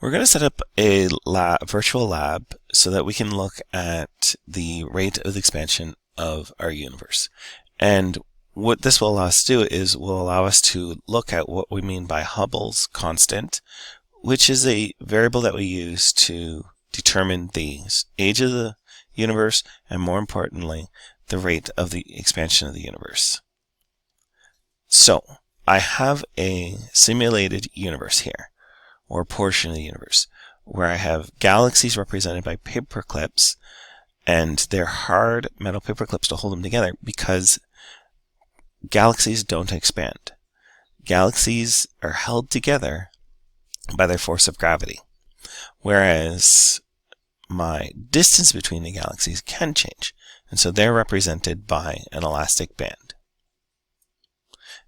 We're going to set up a virtual lab so that we can look at the rate of the expansion of our universe. And what this will allow us to do is will allow us to look at what we mean by Hubble's constant, which is a variable that we use to determine the age of the universe and, more importantly, the rate of the expansion of the universe. So I have a simulated universe here, or portion of the universe, where I have galaxies represented by paper clips, and they're hard metal paper clips to hold them together because galaxies don't expand. Galaxies are held together by their force of gravity, whereas my distance between the galaxies can change, and so they're represented by an elastic band.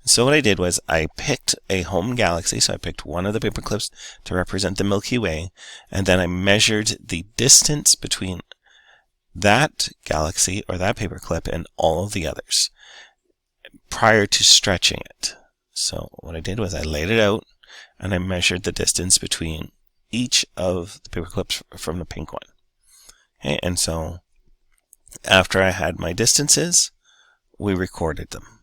So what I did was I picked a home galaxy, so I picked one of the paper clips to represent the Milky Way, and then I measured the distance between that galaxy or that paper clip and all of the others prior to stretching it. So what I did was I laid it out and I measured the distance between each of the paper clips from the pink one. Okay, and so after I had my distances, we recorded them.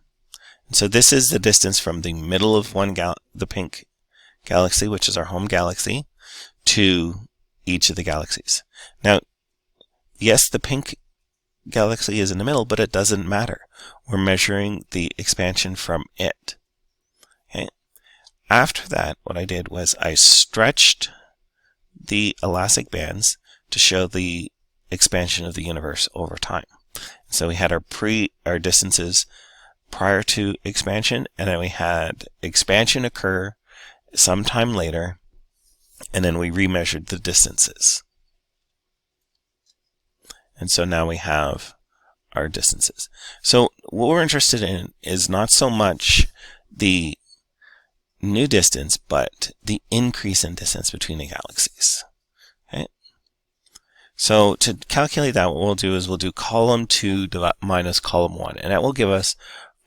So this is the distance from the middle of the pink galaxy, which is our home galaxy, to each of the galaxies. Now, yes, the pink galaxy is in the middle, but it doesn't matter. We're measuring the expansion from it. Okay. After that, what I did was I stretched the elastic bands to show the expansion of the universe over time. So we had our distances prior to expansion, and then we had expansion occur sometime later, and then we remeasured the distances. And so now we have our distances. So what we're interested in is not so much the new distance, but the increase in distance between the galaxies. Okay? So to calculate that, what we'll do is we'll do column 2 minus column 1, and that will give us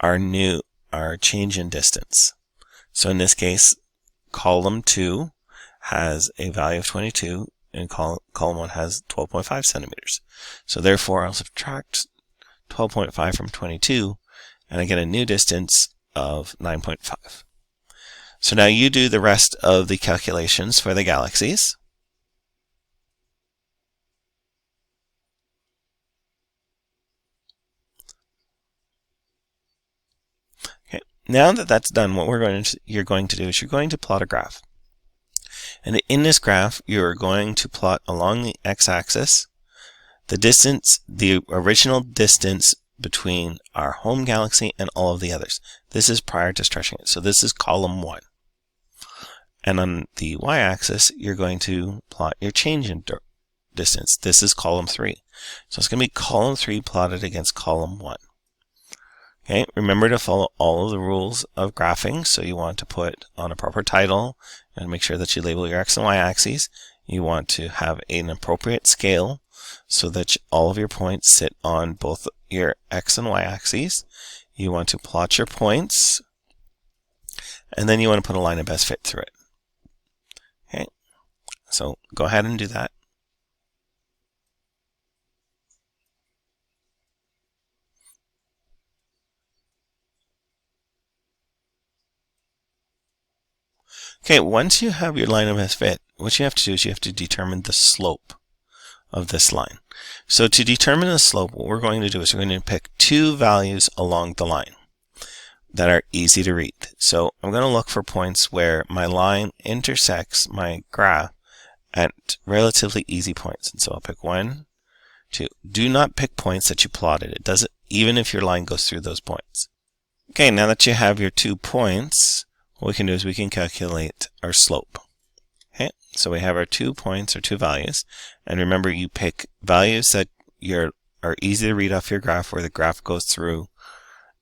our change in distance. So in this case, column 2 has a value of 22 and column 1 has 12.5 centimeters. So therefore I'll subtract 12.5 from 22 and I get a new distance of 9.5. So now you do the rest of the calculations for the galaxies. Now that that's done, what you're going to do is you're going to plot a graph. And in this graph, you're going to plot along the x-axis the original distance between our home galaxy and all of the others. This is prior to stretching it. So this is column 1. And on the y-axis, you're going to plot your change in distance. This is column 3. So it's going to be column 3 plotted against column 1. Okay, remember to follow all of the rules of graphing. So you want to put on a proper title and make sure that you label your x and y axes. You want to have an appropriate scale so that all of your points sit on both your x and y axes. You want to plot your points, and then you want to put a line of best fit through it. Okay, so go ahead and do that. Okay, once you have your line of best fit, what you have to do is you have to determine the slope of this line. So to determine the slope, what we're going to do is we're going to pick 2 values along the line that are easy to read. So I'm going to look for points where my line intersects my graph at relatively easy points. And so I'll pick 1, 2. Do not pick points that you plotted. It doesn't, even if your line goes through those points. Okay, now that you have your 2 points, what we can do is we can calculate our slope. Okay, so we have our 2 points or 2 values, and remember you pick values that are easy to read off your graph, where the graph goes through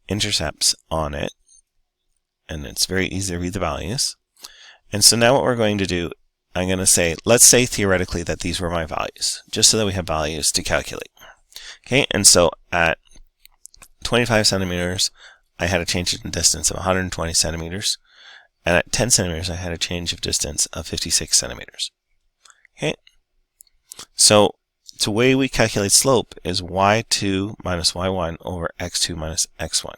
intercepts on it, and it's very easy to read the values. And so now what we're going to do, I'm going to say, let's say theoretically that these were my values, just so that we have values to calculate. Okay, and so at 25 centimeters, I had a change in distance of 120 centimeters. And at 10 centimeters, I had a change of distance of 56 centimeters. Okay, so the way we calculate slope is y2 minus y1 over x2 minus x1.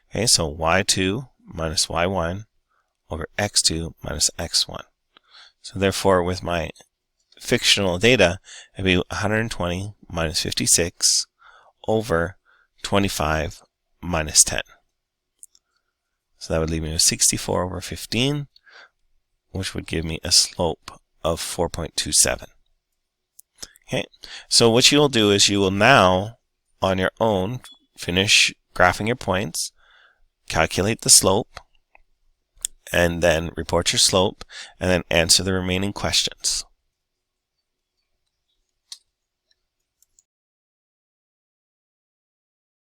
Okay, so y2 minus y1 over x2 minus x1. So therefore, with my fictional data, it'd be 120 minus 56 over 25 minus 10. So that would leave me with 64 over 15, which would give me a slope of 4.27. Okay, so what you will do is you will now, on your own, finish graphing your points, calculate the slope, and then report your slope, and then answer the remaining questions.